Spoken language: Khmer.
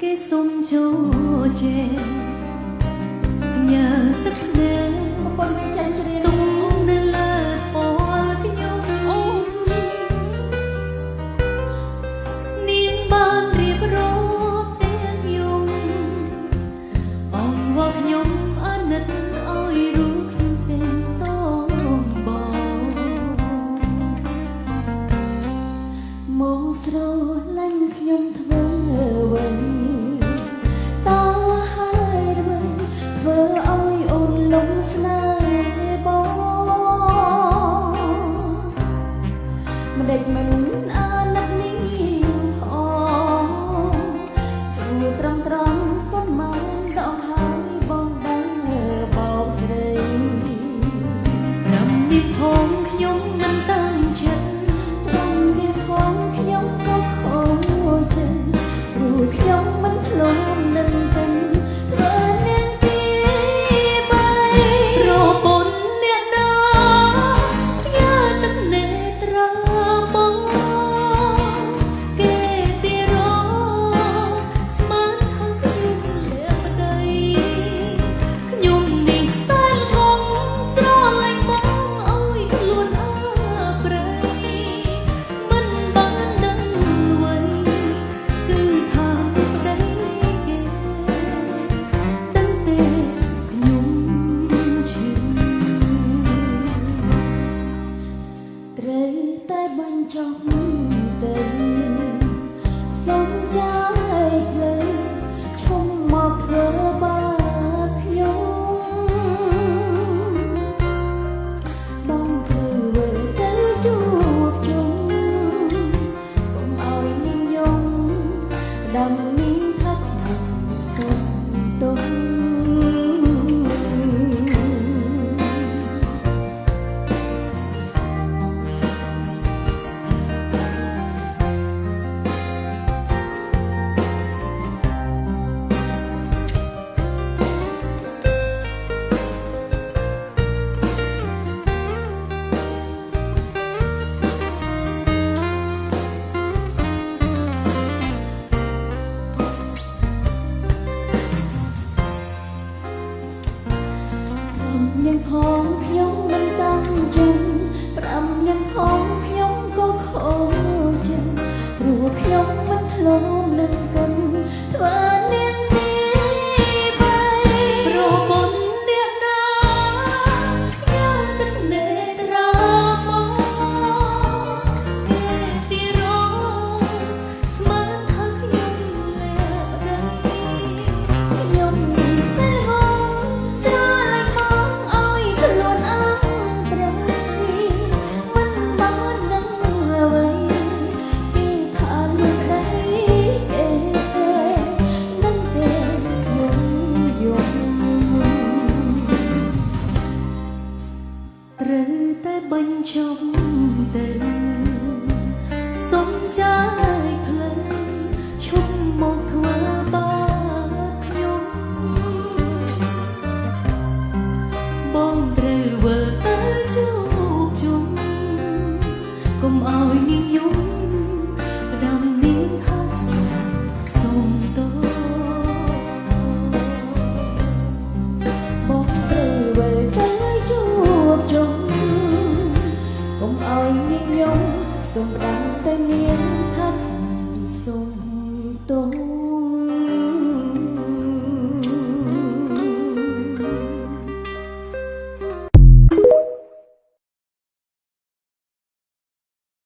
គេសុំចូលជេញ៉ាទឹកភ្នែកប៉ុនមិនចាញ់ជ្រៀងនៅលើពណ៌ខ្ញុំអូនាងបានរៀបរាប់ទាំងយំអងវល់ខ្ញុំអាណិតឲ្យรู้ខ្ញុំទាំងតងបងមកស្រឡាញ់ខ្ញុំធ្វើវិញតើហើយអ្វីធ្វើឲ្យអូនលំស្នេហ៍បងមិនដេចមិនអាណិតនេះផងសួរត្រង់ប៉ុន្មានដងហើយបងដែរបងស្រីរំលឹកផងខ្ញុំមិនតាំងចិត្តរំលឹកផងខ្ញុំក៏ខូចចិត្តព្រោះខ្ញុំមិនធ្លាប់នឹងเป็นធ្វើនាងទីបីប្រពន្ធអ្នកណាផ្ញើទឹកនេត្របងគេទីរស្មានថាខ្ញុំលាក់ប្តីខ្ញុំនេះស្ទើរងងស្រឡាញ់បងឲ្យខ្លួនអើប្រៃមិនបានដឹងអ្វីគឺថាប្តីគេដឹងទេខ្ញុំឈឺត្រូវតែបញ្ចប់ទៅសុំចាយភ្លើងឈុំមកធ្វើបាបខ្ញុំបងធ្វើវិលទៅជួបជុំកុំឲ្យនាងយំដាំនាងថាខ្ញុំសុំទោស